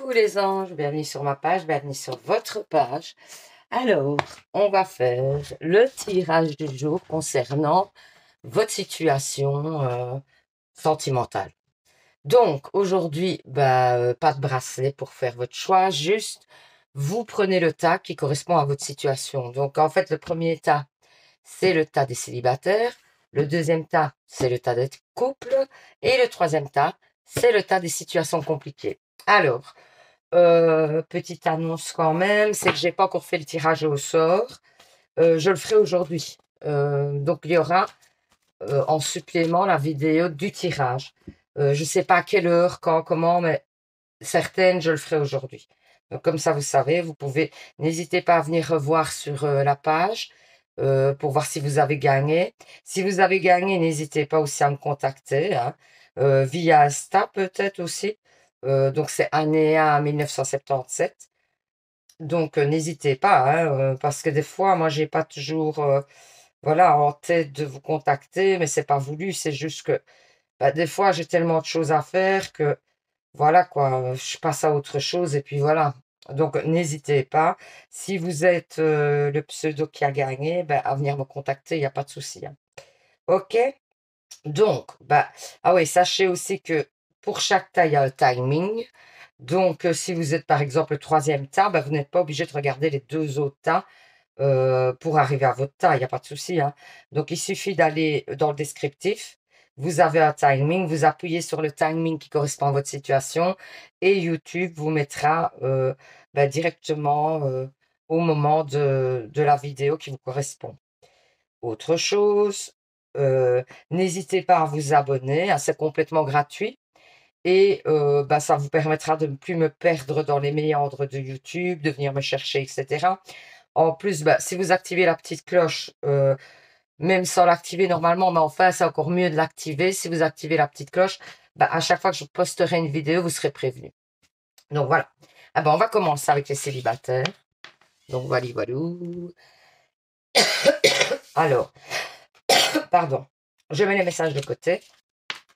Coucou les anges, bienvenue sur ma page, bienvenue sur votre page. Alors, on va faire le tirage du jour concernant votre situation sentimentale. Donc, aujourd'hui, pas de bracelet pour faire votre choix, juste vous prenez le tas qui correspond à votre situation. Donc, en fait, le premier tas, c'est le tas des célibataires. Le deuxième tas, c'est le tas des couples. Et le troisième tas, c'est le tas des situations compliquées. Alors, petite annonce quand même, c'est que j'ai pas encore fait le tirage au sort. Je le ferai aujourd'hui. Donc il y aura en supplément la vidéo du tirage. Je sais pas à quelle heure, quand, comment, mais certaines je le ferai aujourd'hui. Donc comme ça vous savez, vous pouvez, n'hésitez pas à venir revoir sur la page pour voir si vous avez gagné. Si vous avez gagné, n'hésitez pas aussi à me contacter, hein, via Insta peut-être aussi. Donc c'est Anéa 1977. Donc n'hésitez pas, hein, parce que des fois, moi, j'ai pas toujours, voilà, en tête de vous contacter, mais c'est pas voulu. C'est juste que des fois, j'ai tellement de choses à faire que voilà quoi, je passe à autre chose et puis voilà. Donc n'hésitez pas. Si vous êtes le pseudo qui a gagné, à venir me contacter, il n'y a pas de souci, hein. Ok? Donc, ah oui, sachez aussi que pour chaque tas, il y a un timing. Donc, si vous êtes par exemple le troisième tas, vous n'êtes pas obligé de regarder les deux autres tas pour arriver à votre tas, il n'y a pas de souci, hein. Donc, il suffit d'aller dans le descriptif. Vous avez un timing, vous appuyez sur le timing qui correspond à votre situation et YouTube vous mettra directement au moment de la vidéo qui vous correspond. Autre chose, n'hésitez pas à vous abonner, hein, c'est complètement gratuit. Et ça vous permettra de ne plus me perdre dans les méandres de YouTube, de venir me chercher, etc. En plus, si vous activez la petite cloche, même sans l'activer normalement, mais enfin, c'est encore mieux de l'activer. Si vous activez la petite cloche, à chaque fois que je posterai une vidéo, vous serez prévenu. Donc voilà. On va commencer avec les célibataires. Donc voilà, voilà. Alors, pardon, je mets les messages de côté.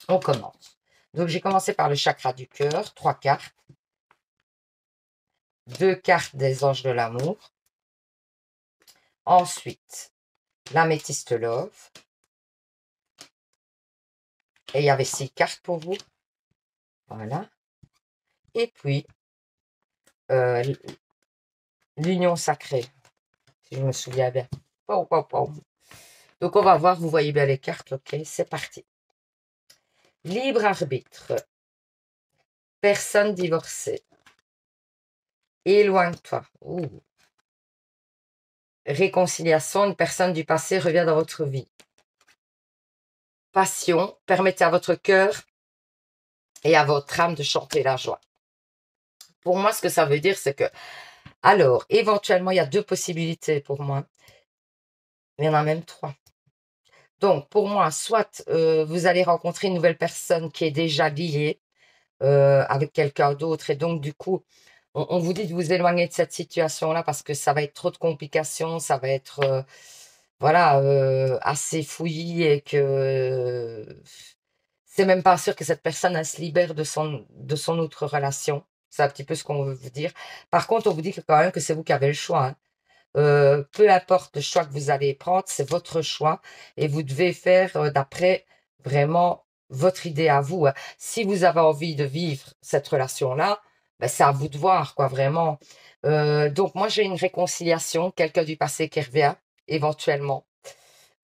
On commence. Donc j'ai commencé par le chakra du cœur, 3 cartes. 2 cartes des anges de l'amour. Ensuite, l'améthyste love. Et il y avait 6 cartes pour vous. Voilà. Et puis, l'union sacrée, si je me souviens bien. Donc, on va voir, vous voyez bien les cartes. Ok, c'est parti. Libre arbitre. Personne divorcée. Éloigne-toi. Réconciliation, une personne du passé revient dans votre vie. Passion, permettez à votre cœur et à votre âme de chanter la joie. Pour moi, ce que ça veut dire, c'est que, alors, éventuellement, il y a 2 possibilités pour moi. Il y en a même 3. Donc, pour moi, soit vous allez rencontrer une nouvelle personne qui est déjà liée avec quelqu'un d'autre et donc, du coup, on vous dit de vous éloigner de cette situation-là parce que ça va être trop de complications, ça va être, voilà, assez fouillis et que c'est même pas sûr que cette personne, elle se libère de son autre relation. C'est un petit peu ce qu'on veut vous dire. Par contre, on vous dit quand même que c'est vous qui avez le choix, hein. Peu importe le choix que vous allez prendre, c'est votre choix et vous devez faire d'après vraiment votre idée à vous, hein. Si vous avez envie de vivre cette relation-là, c'est à vous de voir, quoi, vraiment. Donc, moi, j'ai une réconciliation, quelqu'un du passé qui revient, éventuellement,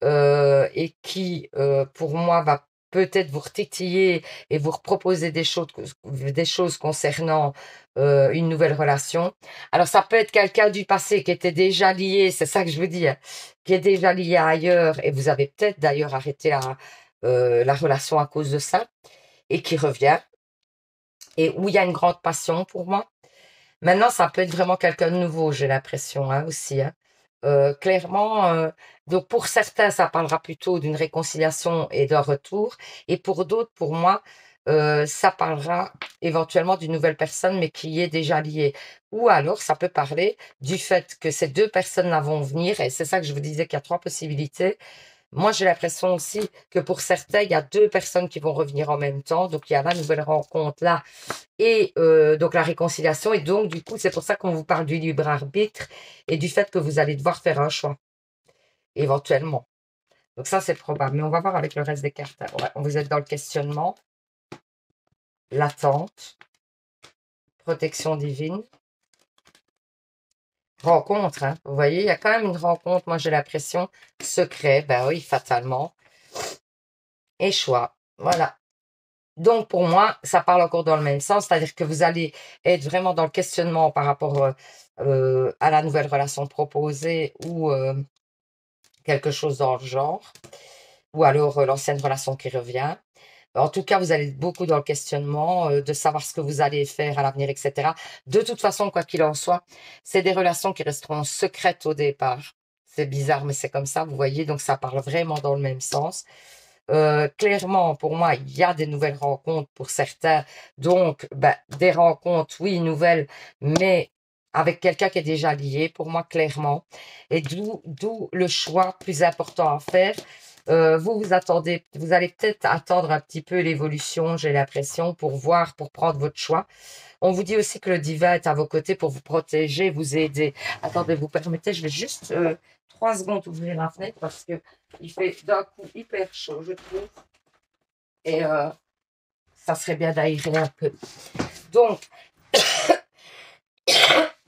et qui, pour moi, va peut-être vous retitiller et vous proposer des choses concernant une nouvelle relation. Alors, ça peut être quelqu'un du passé qui était déjà lié, c'est ça que je veux dire, qui est déjà lié ailleurs et vous avez peut-être d'ailleurs arrêté la relation à cause de ça et qui revient et où il y a une grande passion pour moi. Maintenant, ça peut être vraiment quelqu'un de nouveau, j'ai l'impression, hein, aussi, hein. Clairement, donc pour certains, ça parlera plutôt d'une réconciliation et d'un retour. Et pour d'autres, pour moi, ça parlera éventuellement d'une nouvelle personne, mais qui y est déjà liée. Ou alors, ça peut parler du fait que ces 2 personnes-là vont venir, et c'est ça que je vous disais qu'il y a 3 possibilités. Moi, j'ai l'impression aussi que pour certains, il y a deux personnes qui vont revenir en même temps. Donc, il y a la nouvelle rencontre là et donc la réconciliation. Et donc, du coup, c'est pour ça qu'on vous parle du libre arbitre et du fait que vous allez devoir faire un choix, éventuellement. Donc, ça, c'est probable. Mais on va voir avec le reste des cartes. Ouais, vous êtes dans le questionnement, l'attente, protection divine, rencontre. Hein. Vous voyez, il y a quand même une rencontre. Moi, j'ai l'impression, secret. Ben oui, fatalement. Et choix. Voilà. Donc, pour moi, ça parle encore dans le même sens, c'est-à-dire que vous allez être vraiment dans le questionnement par rapport à la nouvelle relation proposée ou quelque chose dans le genre, ou alors l'ancienne relation qui revient. En tout cas, vous allez être beaucoup dans le questionnement de savoir ce que vous allez faire à l'avenir, etc. De toute façon, quoi qu'il en soit, c'est des relations qui resteront secrètes au départ. C'est bizarre, mais c'est comme ça, vous voyez, donc ça parle vraiment dans le même sens. Clairement, pour moi, il y a des nouvelles rencontres pour certains. Donc, ben, des rencontres, oui, nouvelles, mais avec quelqu'un qui est déjà lié, pour moi, clairement. Et d'où le choix plus important à faire. Vous attendez, vous allez peut-être attendre un petit peu l'évolution, j'ai l'impression, pour voir, pour prendre votre choix. On vous dit aussi que le divin est à vos côtés pour vous protéger, vous aider. Attendez, vous permettez, je vais juste 3 secondes ouvrir la fenêtre parce que il fait d'un coup hyper chaud, je trouve. Et ça serait bien d'aérer un peu. Donc,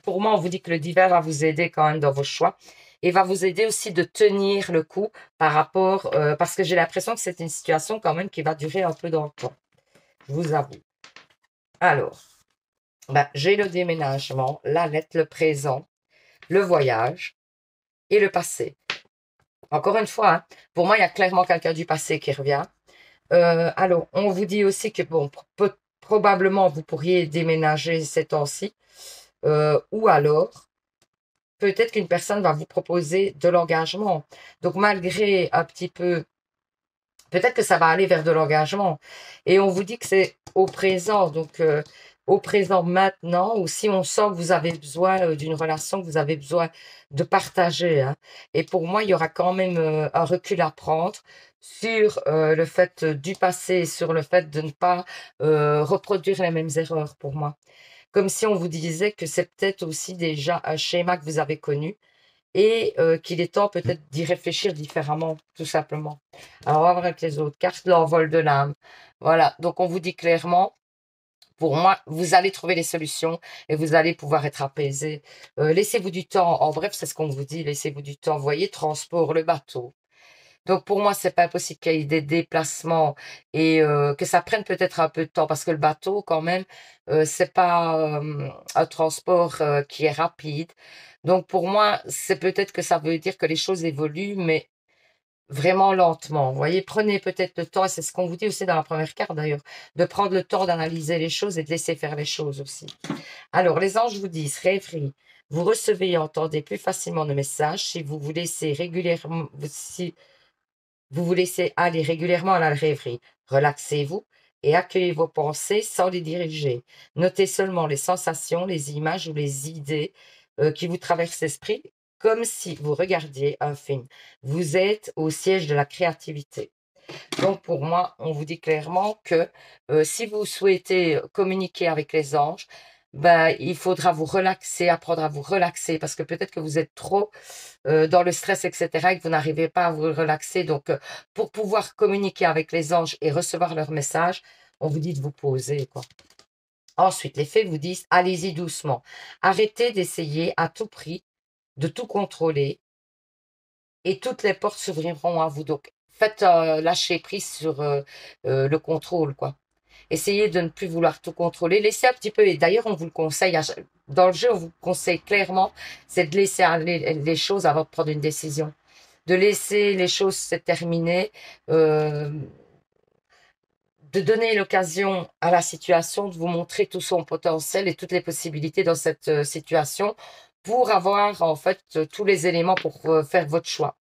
pour moi, on vous dit que le divin va vous aider quand même dans vos choix et va vous aider aussi de tenir le coup par rapport, parce que j'ai l'impression que c'est une situation quand même qui va durer un peu dans le temps. Je vous avoue. Alors, ben, j'ai le déménagement, la lettre, le présent, le voyage et le passé. Encore une fois, hein, pour moi, il y a clairement quelqu'un du passé qui revient. Alors, on vous dit aussi que, bon, probablement, vous pourriez déménager ces temps-ci. Ou alors, peut-être qu'une personne va vous proposer de l'engagement. Donc, malgré un petit peu, peut-être que ça va aller vers de l'engagement. Et on vous dit que c'est au présent. Donc, au présent maintenant, ou si on sent que vous avez besoin d'une relation, que vous avez besoin de partager. Hein. Et pour moi, il y aura quand même un recul à prendre sur le fait du passé, sur le fait de ne pas reproduire les mêmes erreurs pour moi. Comme si on vous disait que c'est peut-être aussi déjà un schéma que vous avez connu et qu'il est temps peut-être d'y réfléchir différemment, tout simplement. Alors, on va voir avec les autres cartes, l'envol de l'âme. Voilà, donc on vous dit clairement, pour moi, vous allez trouver les solutions et vous allez pouvoir être apaisé. Laissez-vous du temps. En bref, c'est ce qu'on vous dit, laissez-vous du temps. Vous voyez, transport, le bateau. Donc pour moi, c'est pas possible qu'il y ait des déplacements et que ça prenne peut-être un peu de temps parce que le bateau, quand même, c'est pas un transport qui est rapide. Donc pour moi, c'est peut-être que ça veut dire que les choses évoluent, mais vraiment lentement. Vous voyez, prenez peut-être le temps, et c'est ce qu'on vous dit aussi dans la première carte d'ailleurs, de prendre le temps d'analyser les choses et de laisser faire les choses aussi. Alors, les anges vous disent, rêverie, vous recevez et entendez plus facilement nos messages si vous vous laissez régulièrement, si vous vous laissez aller régulièrement à la rêverie. Relaxez-vous et accueillez vos pensées sans les diriger. Notez seulement les sensations, les images ou les idées qui vous traversent l'esprit, comme si vous regardiez un film. Vous êtes au siège de la créativité. Donc pour moi, on vous dit clairement que si vous souhaitez communiquer avec les anges, ben, il faudra vous relaxer, apprendre à vous relaxer, parce que peut-être que vous êtes trop dans le stress, etc., et que vous n'arrivez pas à vous relaxer. Donc, pour pouvoir communiquer avec les anges et recevoir leurs messages, on vous dit de vous poser, quoi. Ensuite, les fées vous disent, allez-y doucement. Arrêtez d'essayer à tout prix de tout contrôler et toutes les portes s'ouvriront à vous. Donc, faites lâcher prise sur le contrôle, quoi. Essayez de ne plus vouloir tout contrôler. Laissez un petit peu, et d'ailleurs, on vous le conseille, dans le jeu, on vous conseille clairement, c'est de laisser aller les choses avant de prendre une décision. De laisser les choses se terminer, euh, de donner l'occasion à la situation de vous montrer tout son potentiel et toutes les possibilités dans cette situation pour avoir en fait tous les éléments pour faire votre choix.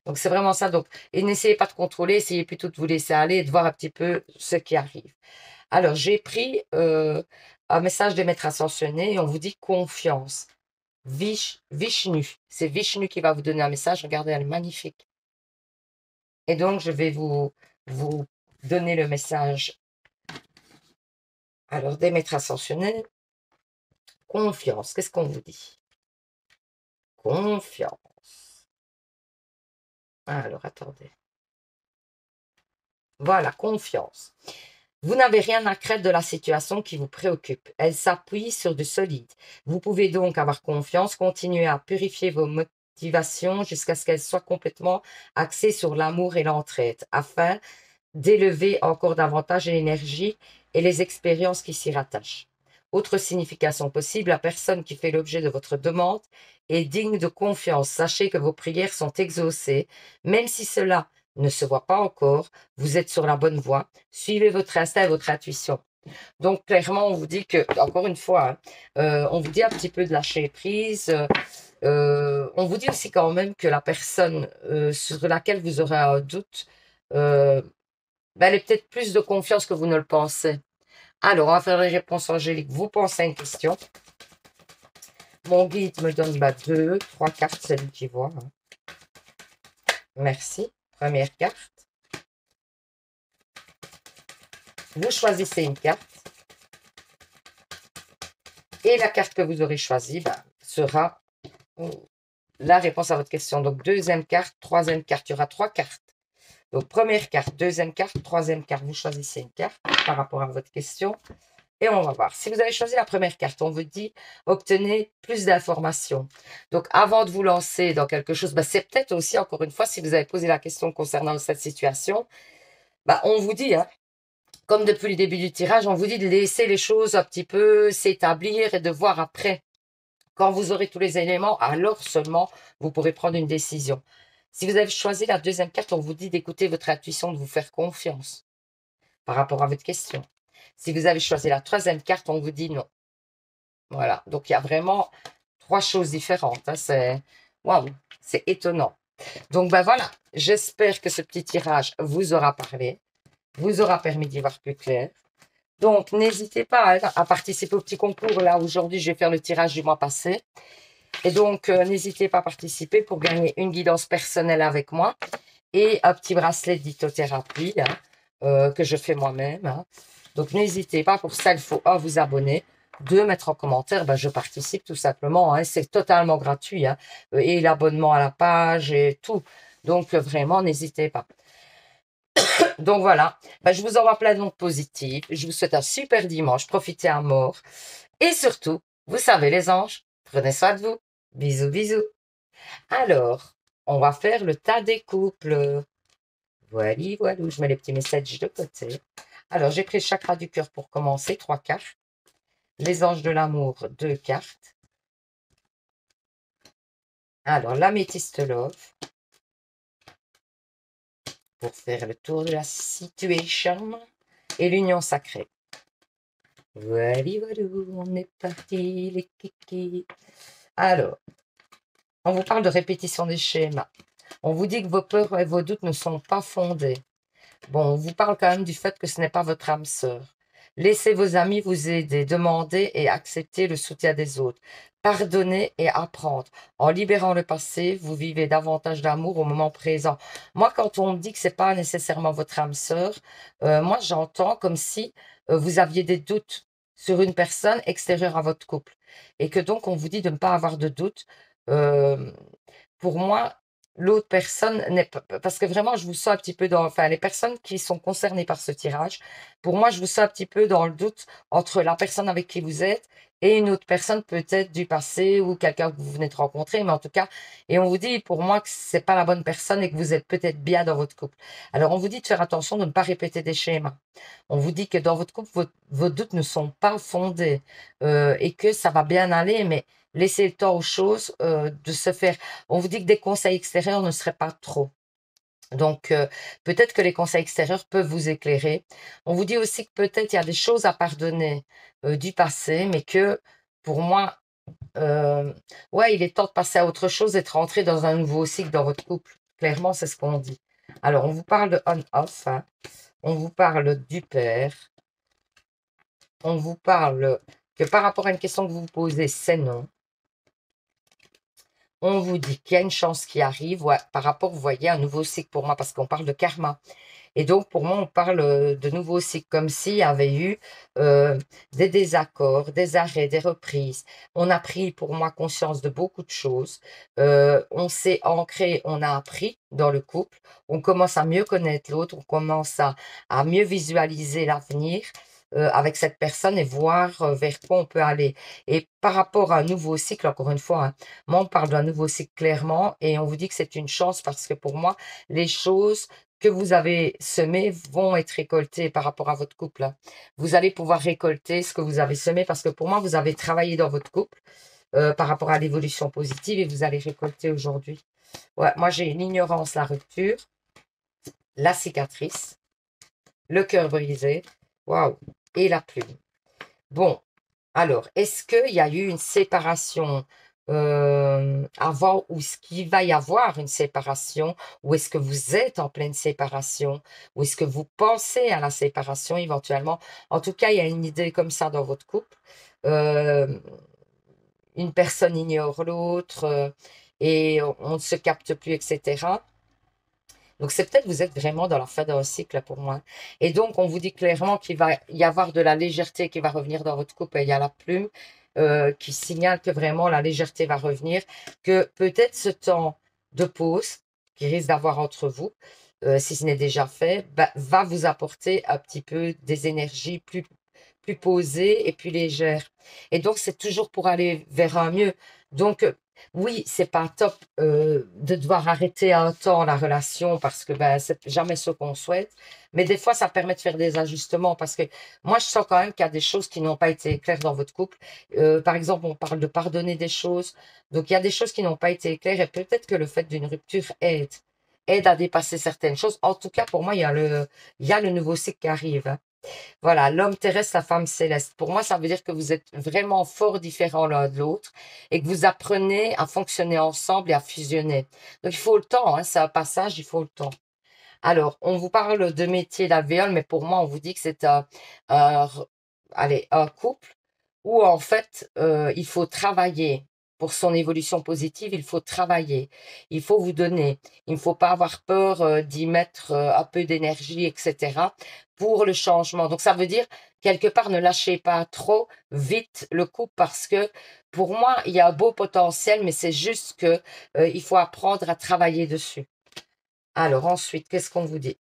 Donc c'est vraiment ça. Donc, et n'essayez pas de contrôler, essayez plutôt de vous laisser aller et de voir un petit peu ce qui arrive. Alors, j'ai pris un message des maîtres ascensionnés et on vous dit confiance. Vishnu, c'est Vishnu qui va vous donner un message. Regardez, elle est magnifique. Et donc, je vais vous donner le message. Alors, des maîtres ascensionnels, confiance. Qu'est-ce qu'on vous dit? Confiance. Alors, attendez. Voilà, confiance. Vous n'avez rien à craindre de la situation qui vous préoccupe. Elle s'appuie sur du solide. Vous pouvez donc avoir confiance, continuer à purifier vos motivations jusqu'à ce qu'elles soient complètement axées sur l'amour et l'entraide, afin d'élever encore davantage l'énergie et les expériences qui s'y rattachent. Autre signification possible, la personne qui fait l'objet de votre demande est digne de confiance. Sachez que vos prières sont exaucées, même si cela ne se voit pas encore, vous êtes sur la bonne voie. Suivez votre instinct et votre intuition. Donc, clairement, on vous dit que, encore une fois, on vous dit un petit peu de lâcher prise. On vous dit aussi quand même que la personne sur laquelle vous aurez un doute, elle est peut-être plus de confiance que vous ne le pensez. Alors, on va faire les réponses angéliques. Vous pensez à une question. Mon guide me donne 2, 3 cartes, c'est lui qui voit. Merci. Première carte. Vous choisissez une carte. Et la carte que vous aurez choisie sera la réponse à votre question. Donc, deuxième carte, troisième carte. Il y aura 3 cartes. Donc, première carte, deuxième carte, troisième carte. Vous choisissez une carte par rapport à votre question. Et on va voir. Si vous avez choisi la première carte, on vous dit obtenez plus d'informations. Donc, avant de vous lancer dans quelque chose, c'est peut-être aussi, encore une fois, si vous avez posé la question concernant cette situation, on vous dit, comme depuis le début du tirage, on vous dit de laisser les choses un petit peu s'établir et de voir après. Quand vous aurez tous les éléments, alors seulement vous pourrez prendre une décision. Si vous avez choisi la deuxième carte, on vous dit d'écouter votre intuition, de vous faire confiance par rapport à votre question. Si vous avez choisi la troisième carte, on vous dit non. Voilà, donc il y a vraiment 3 choses différentes. C'est waouh, c'est étonnant. Donc voilà, j'espère que ce petit tirage vous aura parlé, vous aura permis d'y voir plus clair. Donc n'hésitez pas à participer au petit concours. Là, aujourd'hui, je vais faire le tirage du mois passé. Et donc, n'hésitez pas à participer pour gagner une guidance personnelle avec moi et un petit bracelet de lithothérapie que je fais moi-même. Donc, n'hésitez pas. Pour ça, il faut vous abonner, 2 mettre en commentaire. Je participe tout simplement. C'est totalement gratuit. Et l'abonnement à la page et tout. Donc, vraiment, n'hésitez pas. Donc, voilà. Je vous envoie plein de notes positives. Je vous souhaite un super dimanche. Profitez à mort. Et surtout, vous savez les anges, prenez soin de vous. Bisous, bisous. Alors, on va faire le tas des couples. Voilà, voilà, je mets les petits messages de côté. Alors, j'ai pris le chakra du cœur pour commencer, 3 cartes. Les anges de l'amour, 2 cartes. Alors, l'améthyste love. Pour faire le tour de la situation. Et l'union sacrée. Voilà, voilà, on est parti, les kikis. Alors, on vous parle de répétition des schémas. On vous dit que vos peurs et vos doutes ne sont pas fondés. Bon, on vous parle quand même du fait que ce n'est pas votre âme sœur. Laissez vos amis vous aider, demandez et acceptez le soutien des autres. Pardonnez et apprendre. En libérant le passé, vous vivez davantage d'amour au moment présent. Moi, quand on me dit que c'est pas nécessairement votre âme sœur, moi j'entends comme si vous aviez des doutes sur une personne extérieure à votre couple. Et que donc on vous dit de ne pas avoir de doute. Pour moi, l'autre personne n'est pas, parce que vraiment, je vous sens un petit peu les personnes qui sont concernées par ce tirage, pour moi, je vous sens un petit peu dans le doute entre la personne avec qui vous êtes et une autre personne peut-être du passé ou quelqu'un que vous venez de rencontrer, mais en tout cas, et on vous dit pour moi que c'est pas la bonne personne et que vous êtes peut-être bien dans votre couple. Alors, on vous dit de faire attention de ne pas répéter des schémas. On vous dit que dans votre couple, vos doutes ne sont pas fondés et que ça va bien aller, mais laissez le temps aux choses de se faire. On vous dit que des conseils extérieurs ne seraient pas trop. Donc, peut-être que les conseils extérieurs peuvent vous éclairer. On vous dit aussi que peut-être il y a des choses à pardonner du passé, mais que pour moi, il est temps de passer à autre chose et de rentrer dans un nouveau cycle dans votre couple. Clairement, c'est ce qu'on dit. Alors, on vous parle de on-off. On vous parle du père. On vous parle que par rapport à une question que vous vous posez, c'est non. on vous dit qu'il y a une chance qui arrive par rapport, vous voyez, à un nouveau cycle pour moi, parce qu'on parle de karma. Et donc, pour moi, on parle de nouveau cycle, comme s'il y avait eu des désaccords, des arrêts, des reprises. On a pris, pour moi, conscience de beaucoup de choses. On s'est ancré, on a appris dans le couple. On commence à mieux connaître l'autre, on commence à mieux visualiser l'avenir avec cette personne et voir vers quoi on peut aller. Et par rapport à un nouveau cycle, encore une fois, hein, moi, on parle d'un nouveau cycle clairement et on vous dit que c'est une chance parce que pour moi, les choses que vous avez semées vont être récoltées par rapport à votre couple, hein. Vous allez pouvoir récolter ce que vous avez semé parce que pour moi, vous avez travaillé dans votre couple par rapport à l'évolution positive et vous allez récolter aujourd'hui. Ouais, moi, j'ai l'ignorance, la rupture, la cicatrice, le cœur brisé, waouh, et la plume. Bon, alors, est-ce qu'il y a eu une séparation avant ou est-ce qu'il va y avoir une séparation ou est-ce que vous êtes en pleine séparation ou est-ce que vous pensez à la séparation éventuellement? En tout cas, il y a une idée comme ça dans votre couple. Euh, une personne ignore l'autre et on ne se capte plus, etc. Donc, c'est peut-être que vous êtes vraiment dans la fin d'un cycle pour moi. Et donc, on vous dit clairement qu'il va y avoir de la légèreté qui va revenir dans votre couple. Et il y a la plume qui signale que vraiment la légèreté va revenir, que peut-être ce temps de pause qui risque d'avoir entre vous, si ce n'est déjà fait, va vous apporter un petit peu des énergies plus posées et plus légères. Et donc, c'est toujours pour aller vers un mieux. Donc, oui, c'est pas top de devoir arrêter un temps la relation parce que ben, c'est jamais ce qu'on souhaite. Mais des fois, ça permet de faire des ajustements parce que moi, je sens quand même qu'il y a des choses qui n'ont pas été claires dans votre couple. Par exemple, on parle de pardonner des choses. Donc, il y a des choses qui n'ont pas été claires et peut-être que le fait d'une rupture aide à dépasser certaines choses. En tout cas, pour moi, il y a le nouveau cycle qui arrive, hein. Voilà, l'homme terrestre, la femme céleste. Pour moi, ça veut dire que vous êtes vraiment fort différents l'un de l'autre et que vous apprenez à fonctionner ensemble et à fusionner. Donc, il faut le temps, hein, c'est un passage, il faut le temps. Alors, on vous parle de métier d'alvéole, mais pour moi, on vous dit que c'est un, allez, un couple où, en fait, il faut travailler. Pour son évolution positive, il faut travailler. Il faut vous donner. Il ne faut pas avoir peur d'y mettre un peu d'énergie, etc. pour le changement. Donc, ça veut dire, quelque part, ne lâchez pas trop vite le couple parce que, pour moi, il y a un beau potentiel, mais c'est juste que il faut apprendre à travailler dessus. Alors ensuite, qu'est-ce qu'on vous dit?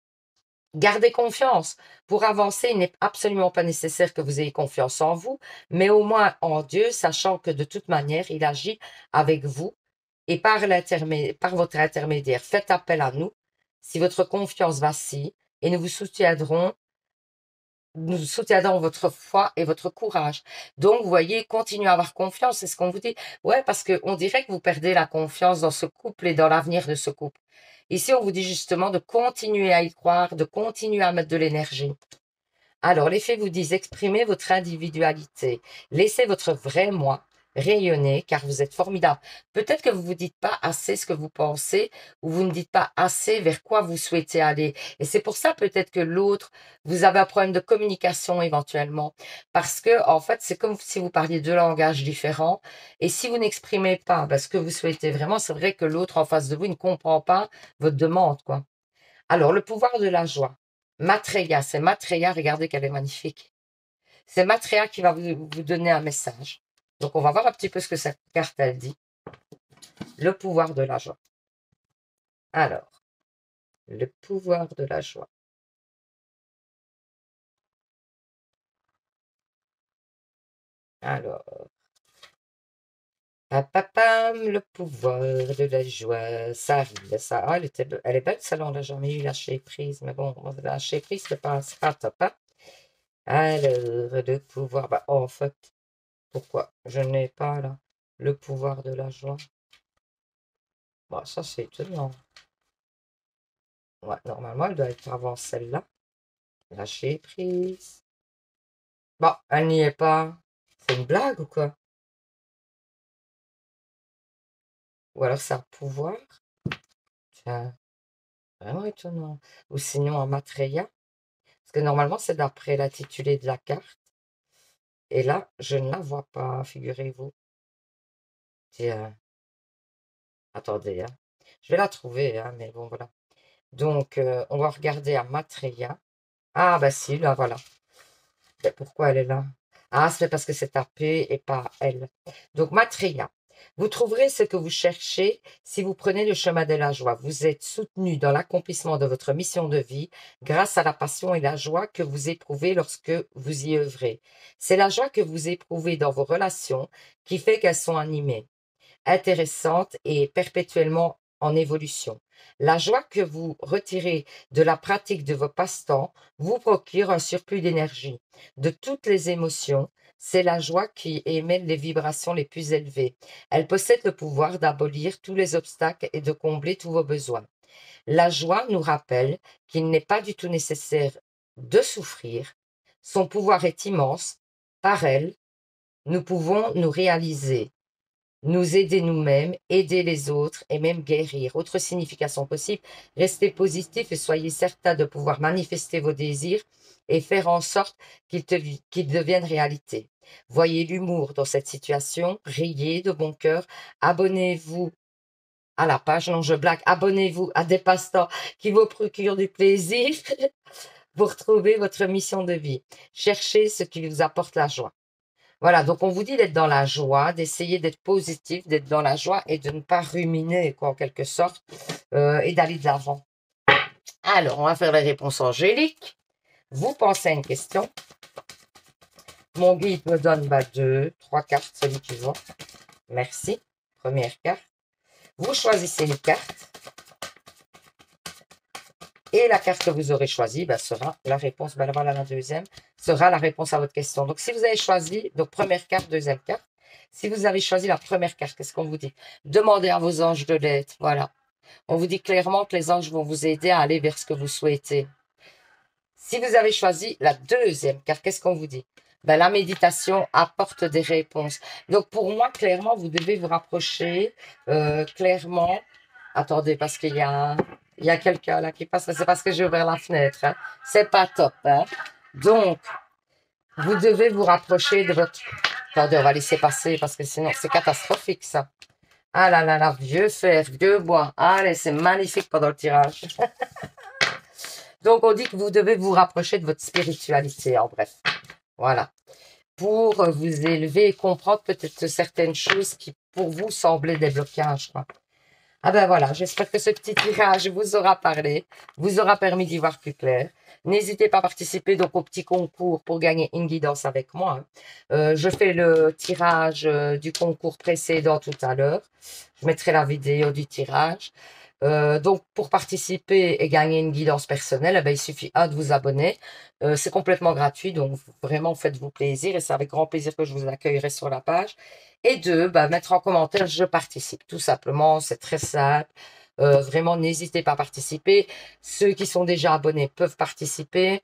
Gardez confiance. Pour avancer, il n'est absolument pas nécessaire que vous ayez confiance en vous, mais au moins en Dieu, sachant que de toute manière, il agit avec vous et par votre intermédiaire. Faites appel à nous si votre confiance vacille et nous soutiendrons votre foi et votre courage. Donc, vous voyez, continuez à avoir confiance, c'est ce qu'on vous dit. Ouais, parce qu'on dirait que vous perdez la confiance dans ce couple et dans l'avenir de ce couple. Ici, on vous dit justement de continuer à y croire, de continuer à mettre de l'énergie. Alors, les faits vous disent exprimez votre individualité. Laissez votre vrai moi rayonner car vous êtes formidable. Peut-être que vous ne vous dites pas assez ce que vous pensez ou vous ne dites pas assez vers quoi vous souhaitez aller. Et c'est pour ça peut-être que l'autre, vous avez un problème de communication éventuellement. Parce que, en fait, c'est comme si vous parliez deux langages différents. Et si vous n'exprimez pas ce que vous souhaitez vraiment, c'est vrai que l'autre en face de vous ne comprend pas votre demande, quoi. Alors, le pouvoir de la joie. Matreya, c'est Matreya, regardez qu'elle est magnifique. C'est Matreya qui va vous donner un message. Donc, on va voir un petit peu ce que cette carte, elle dit. Le pouvoir de la joie. Alors, le pouvoir de la joie. Alors, papapam, le pouvoir de la joie. Ça arrive, ça. Ah, elle est belle, celle-là, on l'a jamais eu lâcher prise. Mais bon, lâcher prise, c'est pas top, hein. Alors, le pouvoir. Bah, en fait, pourquoi je n'ai pas là le pouvoir de la joie? Bon, ça, c'est étonnant. Ouais, normalement, elle doit être avant celle-là. Lâcher prise. Bon, elle n'y est pas. C'est une blague ou quoi? Ou alors c'est un pouvoir? Tiens, vraiment étonnant. Ou sinon en Matreya. Parce que normalement, c'est d'après l'intitulé de la carte. Et là, je ne la vois pas, figurez-vous. Tiens. Attendez, hein. Je vais la trouver, hein, mais bon, voilà. Donc, on va regarder à Maitreya. Ah, bah si, là, voilà. Mais pourquoi elle est là? Ah, c'est parce que c'est tapé et pas elle. Donc, Maitreya. Vous trouverez ce que vous cherchez si vous prenez le chemin de la joie. Vous êtes soutenu dans l'accomplissement de votre mission de vie grâce à la passion et la joie que vous éprouvez lorsque vous y œuvrez. C'est la joie que vous éprouvez dans vos relations qui fait qu'elles sont animées, intéressantes et perpétuellement en évolution. La joie que vous retirez de la pratique de vos passe-temps vous procure un surplus d'énergie, de toutes les émotions. C'est la joie qui émet les vibrations les plus élevées. Elle possède le pouvoir d'abolir tous les obstacles et de combler tous vos besoins. La joie nous rappelle qu'il n'est pas du tout nécessaire de souffrir. Son pouvoir est immense. Par elle, nous pouvons nous réaliser, nous aider nous-mêmes, aider les autres et même guérir. Autre signification possible, restez positif et soyez certain de pouvoir manifester vos désirs et faire en sorte qu'ils deviennent réalité. Voyez l'humour dans cette situation, riez de bon cœur, abonnez-vous à la page, non je blague, abonnez-vous à des passe-temps qui vous procurent du plaisir pour retrouver votre mission de vie. Cherchez ce qui vous apporte la joie. Voilà, donc on vous dit d'être dans la joie, d'essayer d'être positif, d'être dans la joie et de ne pas ruminer, quoi, en quelque sorte, et d'aller de l'avant. Alors, on va faire les réponses angéliques. Vous pensez à une question. Mon guide me donne 3 cartes, celui qui veut. Merci. Première carte. Vous choisissez une carte. Et la carte que vous aurez choisie sera la réponse. Voilà la deuxième. Sera la réponse à votre question. Donc, si vous avez choisi, donc première carte, deuxième carte. Si vous avez choisi la première carte, qu'est-ce qu'on vous dit? Demandez à vos anges de l'aide. Voilà. On vous dit clairement que les anges vont vous aider à aller vers ce que vous souhaitez. Si vous avez choisi la deuxième carte, qu'est-ce qu'on vous dit? La méditation apporte des réponses. Donc, pour moi, clairement, vous devez vous rapprocher clairement. Attendez, parce qu'il y a quelqu'un là qui passe. C'est parce que j'ai ouvert la fenêtre. Hein. C'est pas top. Hein. Donc, vous devez vous rapprocher de votre... Attendez, on va laisser passer parce que sinon, c'est catastrophique, ça. Ah là là là, vieux fer, vieux bois. Allez, c'est magnifique pendant le tirage. Donc, on dit que vous devez vous rapprocher de votre spiritualité, en bref. Voilà. Pour vous élever et comprendre peut-être certaines choses qui, pour vous, semblaient des blocages, quoi. Ah ben voilà, j'espère que ce petit tirage vous aura parlé, vous aura permis d'y voir plus clair. N'hésitez pas à participer donc au petit concours pour gagner une guidance avec moi. Je fais le tirage du concours précédent tout à l'heure. Je mettrai la vidéo du tirage. Donc, pour participer et gagner une guidance personnelle, il suffit de vous abonner. C'est complètement gratuit, donc vraiment faites-vous plaisir et c'est avec grand plaisir que je vous accueillerai sur la page. Et deux, mettre en commentaire je participe. Tout simplement, c'est très simple. Vraiment, n'hésitez pas à participer. Ceux qui sont déjà abonnés peuvent participer.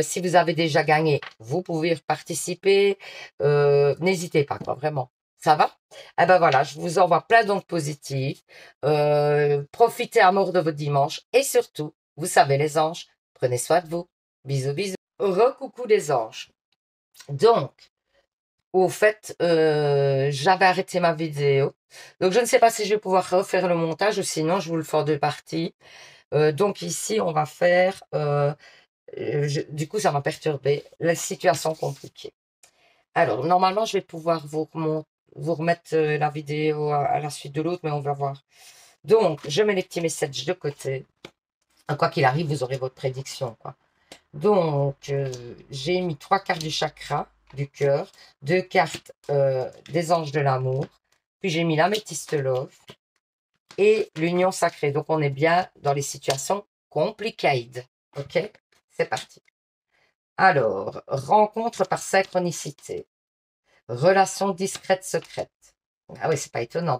Si vous avez déjà gagné, vous pouvez participer. N'hésitez pas, quoi, vraiment. Ça va? Eh ben voilà, je vous envoie plein d'ondes positives. Profitez à mort de votre dimanche. Et surtout, vous savez les anges, prenez soin de vous. Bisous, bisous. Recoucou les anges. Donc, au fait, j'avais arrêté ma vidéo. Donc, je ne sais pas si je vais pouvoir refaire le montage ou sinon, je vous le fais en deux parties. Donc, ici, on va faire... du coup, ça m'a perturbé. La situation compliquée. Alors, normalement, je vais pouvoir vous remettre la vidéo à la suite de l'autre, mais on va voir. Donc, je mets les petits messages de côté. Quoi qu'il arrive, vous aurez votre prédiction, quoi. Donc, j'ai mis 3 cartes du chakra, du cœur, 2 cartes des anges de l'amour, puis j'ai mis l'améthyste love et l'union sacrée. Donc, on est bien dans les situations complicated. Ok? C'est parti. Alors, rencontre par synchronicité. Relation discrète secrète. Ah oui, c'est pas étonnant.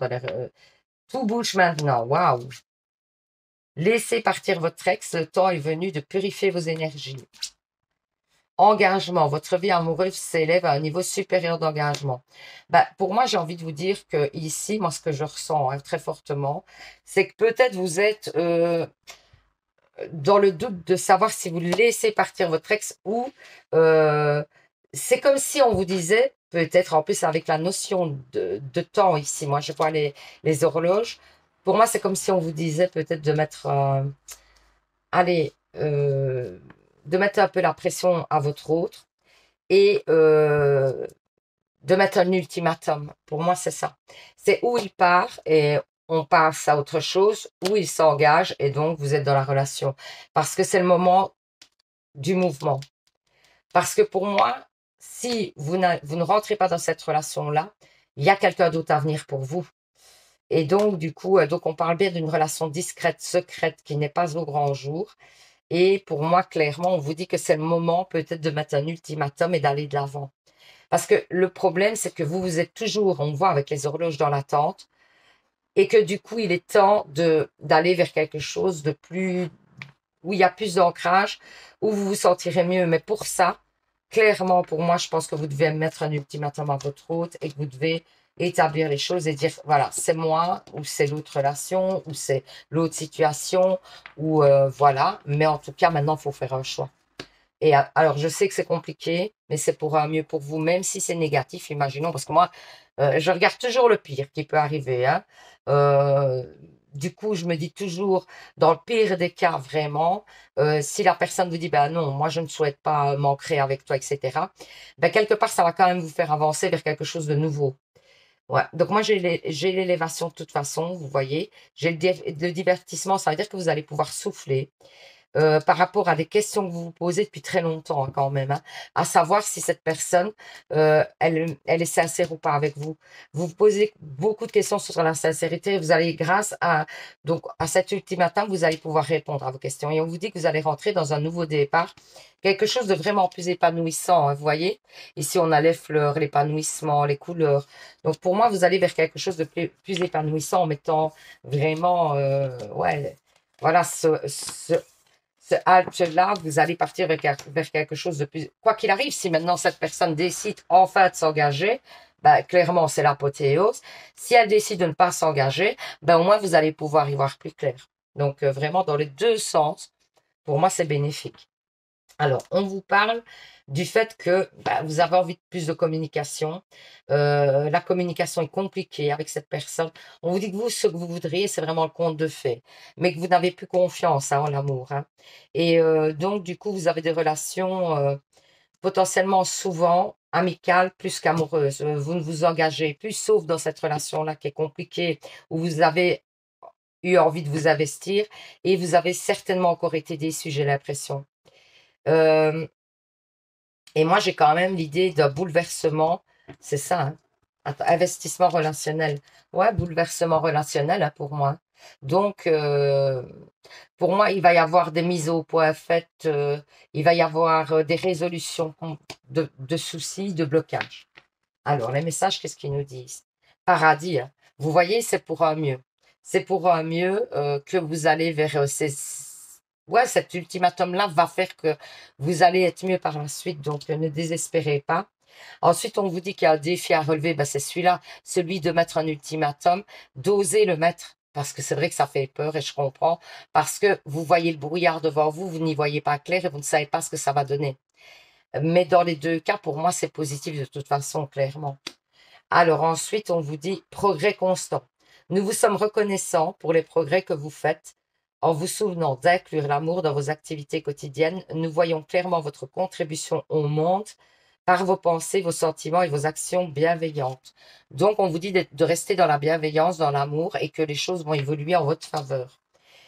Tout bouge maintenant. Waouh! Laissez partir votre ex. Le temps est venu de purifier vos énergies. Engagement. Votre vie amoureuse s'élève à un niveau supérieur d'engagement. Pour moi, j'ai envie de vous dire que ici, moi, ce que je ressens très fortement, c'est que peut-être vous êtes dans le doute de savoir si vous laissez partir votre ex ou c'est comme si on vous disait, peut-être en plus avec la notion de temps ici, moi je vois les horloges, Pour moi, c'est comme si on vous disait peut-être de mettre, allez, de mettre un peu la pression à votre autre et de mettre un ultimatum. Pour moi, c'est ça. C'est où il part et on passe à autre chose, où il s'engage et donc vous êtes dans la relation. Parce que c'est le moment du mouvement. Parce que pour moi, si vous ne rentrez pas dans cette relation-là, il y a quelqu'un d'autre à venir pour vous. Et donc, du coup, donc on parle bien d'une relation discrète, secrète, qui n'est pas au grand jour. Et pour moi, clairement, on vous dit que c'est le moment peut-être de mettre un ultimatum et d'aller de l'avant. Parce que le problème, c'est que vous êtes toujours, on voit avec les horloges dans l'attente, et que du coup, il est temps d'aller vers quelque chose de plus, où il y a plus d'ancrage, où vous vous sentirez mieux. Mais pour ça, clairement, pour moi, je pense que vous devez mettre un ultimatum à votre hôte et que vous devez établir les choses et dire, voilà, c'est moi, ou c'est l'autre relation, ou c'est l'autre situation, ou voilà. Mais en tout cas, maintenant, il faut faire un choix. Et alors, je sais que c'est compliqué, mais c'est pour un mieux pour vous, même si c'est négatif, imaginons, parce que moi, je regarde toujours le pire qui peut arriver, hein. Euh, du coup, je me dis toujours, dans le pire des cas, vraiment, si la personne vous dit, ben non, moi, je ne souhaite pas m'ancrer avec toi, etc., ben quelque part, ça va quand même vous faire avancer vers quelque chose de nouveau. Ouais. Donc moi, j'ai l'élévation de toute façon, vous voyez. J'ai le divertissement, ça veut dire que vous allez pouvoir souffler par rapport à des questions que vous vous posez depuis très longtemps hein, quand même, hein, à savoir si cette personne, elle est sincère ou pas avec vous. Vous vous posez beaucoup de questions sur la sincérité et vous allez, grâce à, donc, à cet ultimatum, vous allez pouvoir répondre à vos questions. Et on vous dit que vous allez rentrer dans un nouveau départ, quelque chose de vraiment plus épanouissant. Hein, vous voyez, ici, on a les fleurs, l'épanouissement, les couleurs. Donc, pour moi, vous allez vers quelque chose de plus épanouissant en mettant vraiment, ouais, voilà, ce halte-là, vous allez partir vers quelque chose de plus. Quoi qu'il arrive, si maintenant cette personne décide enfin de s'engager, ben, clairement, c'est l'apothéose. Si elle décide de ne pas s'engager, ben, au moins, vous allez pouvoir y voir plus clair. Donc, vraiment, dans les deux sens, pour moi, c'est bénéfique. Alors, on vous parle du fait que bah, vous avez envie de plus de communication. La communication est compliquée avec cette personne. On vous dit que vous, ce que vous voudriez, c'est vraiment le conte de fées, mais que vous n'avez plus confiance hein, en l'amour. Hein. Et donc, du coup, vous avez des relations potentiellement souvent amicales plus qu'amoureuses. Vous ne vous engagez plus, sauf dans cette relation-là qui est compliquée, où vous avez eu envie de vous investir et vous avez certainement encore été déçu, j'ai l'impression. Euh, et moi, j'ai quand même l'idée d'un bouleversement, c'est ça, hein, investissement relationnel. Ouais, bouleversement relationnel hein, pour moi. Donc, pour moi, il va y avoir des mises au point faites, il va y avoir des résolutions de soucis, de blocages. Alors, les messages, qu'est-ce qu'ils nous disent? Paradis, hein. Vous voyez, c'est pour un mieux. C'est pour un mieux que vous allez vers ouais, cet ultimatum-là va faire que vous allez être mieux par la suite, donc ne désespérez pas. Ensuite, on vous dit qu'il y a un défi à relever, ben, c'est celui-là, celui de mettre un ultimatum, d'oser le mettre. Parce que c'est vrai que ça fait peur et je comprends. Parce que vous voyez le brouillard devant vous, vous n'y voyez pas clair et vous ne savez pas ce que ça va donner. Mais dans les deux cas, pour moi, c'est positif de toute façon, clairement. Alors ensuite, on vous dit progrès constant. Nous vous sommes reconnaissants pour les progrès que vous faites. En vous souvenant d'inclure l'amour dans vos activités quotidiennes, nous voyons clairement votre contribution au monde par vos pensées, vos sentiments et vos actions bienveillantes. Donc, on vous dit de rester dans la bienveillance, dans l'amour et que les choses vont évoluer en votre faveur.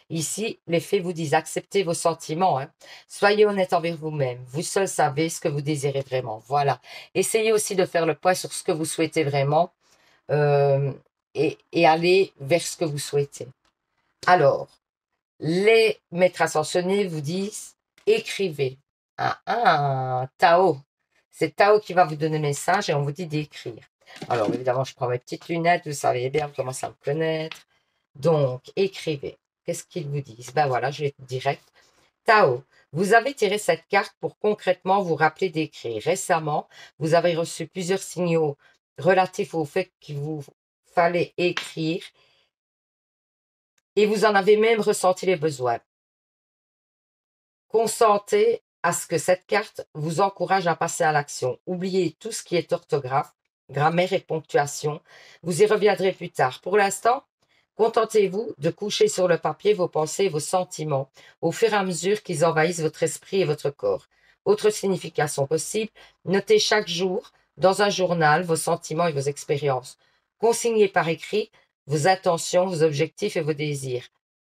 Ici, les faits vous disent acceptez vos sentiments. Hein. Soyez honnête envers vous-même. Vous seul savez ce que vous désirez vraiment. Voilà. Essayez aussi de faire le point sur ce que vous souhaitez vraiment euh, et aller vers ce que vous souhaitez. Alors, les maîtres ascensionnés vous disent écrivez. Tao. C'est Tao qui va vous donner le message et on vous dit d'écrire. Alors, évidemment, je prends mes petites lunettes. Vous savez bien, vous commencez à me connaître. Donc, écrivez. Qu'est-ce qu'ils vous disent? Ben voilà, je vais direct. Tao, vous avez tiré cette carte pour concrètement vous rappeler d'écrire. Récemment, vous avez reçu plusieurs signaux relatifs au fait qu'il vous fallait écrire et vous en avez même ressenti les besoins. Consentez à ce que cette carte vous encourage à passer à l'action. Oubliez tout ce qui est orthographe, grammaire et ponctuation. Vous y reviendrez plus tard. Pour l'instant, Contentez-vous de coucher sur le papier vos pensées et vos sentiments au fur et à mesure qu'ils envahissent votre esprit et votre corps. Autre signification possible, notez chaque jour dans un journal vos sentiments et vos expériences. Consignez par écrit vos intentions, vos objectifs et vos désirs.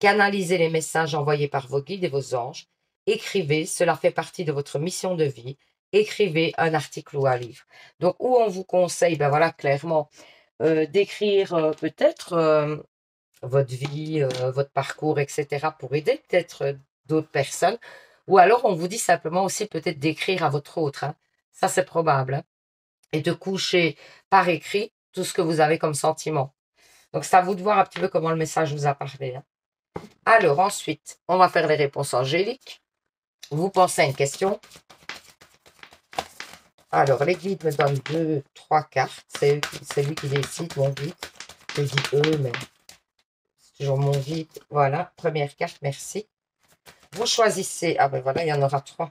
Canalisez les messages envoyés par vos guides et vos anges. Écrivez, cela fait partie de votre mission de vie. Écrivez un article ou un livre. Donc, où on vous conseille, ben voilà, clairement, d'écrire peut-être votre vie, votre parcours, etc., pour aider peut-être d'autres personnes. Ou alors, on vous dit simplement aussi peut-être d'écrire à votre autre. Hein. Ça, c'est probable. Hein. Et de coucher par écrit tout ce que vous avez comme sentiment. Donc, c'est à vous de voir un petit peu comment le message vous a parlé. Hein. Alors, ensuite, on va faire les réponses angéliques. Vous pensez à une question. Alors, les guides me donnent 2, 3 cartes. C'est lui qui décide, mon guide. Je dis eux, mais c'est toujours mon guide. Voilà, première carte, merci. Vous choisissez, ah ben voilà, il y en aura 3.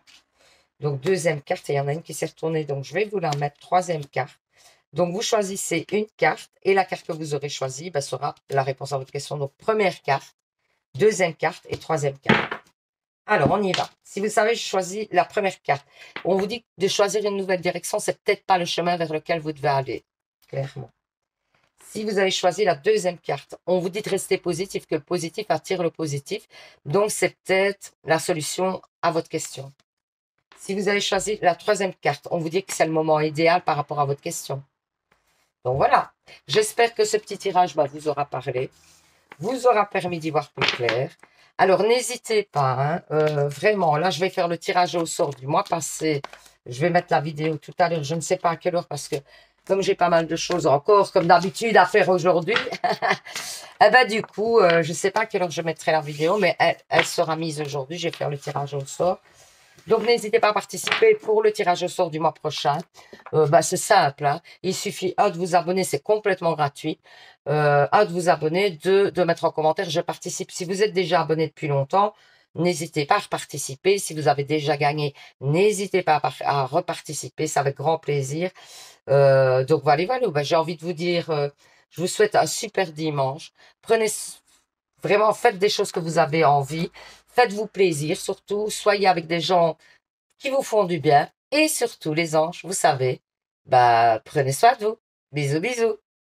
Donc, deuxième carte, et il y en a une qui s'est retournée. Donc, je vais vous la mettre, troisième carte. Donc, vous choisissez une carte, et la carte que vous aurez choisie ben, sera la réponse à votre question. Donc, première carte, deuxième carte et troisième carte. Alors, on y va. Si vous savez, je choisis la première carte. On vous dit de choisir une nouvelle direction, c'est peut-être pas le chemin vers lequel vous devez aller, clairement. Si vous avez choisi la deuxième carte, on vous dit de rester positif, que le positif attire le positif. Donc, c'est peut-être la solution à votre question. Si vous avez choisi la troisième carte, on vous dit que c'est le moment idéal par rapport à votre question. Donc, voilà. J'espère que ce petit tirage vous aura parlé, vous aura permis d'y voir plus clair. Alors, n'hésitez pas, hein, vraiment, là, je vais faire le tirage au sort du mois passé. Je vais mettre la vidéo tout à l'heure, je ne sais pas à quelle heure, parce que comme j'ai pas mal de choses encore, comme d'habitude, à faire aujourd'hui, eh ben, du coup, je ne sais pas à quelle heure je mettrai la vidéo, mais elle sera mise aujourd'hui. Je vais faire le tirage au sort. Donc, n'hésitez pas à participer pour le tirage au sort du mois prochain. C'est simple. Hein. Il suffit, de vous abonner, c'est complètement gratuit. De vous abonner, de mettre en commentaire, je participe. Si vous êtes déjà abonné depuis longtemps, n'hésitez pas à participer. Si vous avez déjà gagné, n'hésitez pas à reparticiper. C'est avec grand plaisir. Donc, voilà. J'ai envie de vous dire, je vous souhaite un super dimanche. Vraiment, faites des choses que vous avez envie. Faites-vous plaisir, surtout, soyez avec des gens qui vous font du bien. Et surtout, les anges, vous savez, prenez soin de vous. Bisous, bisous.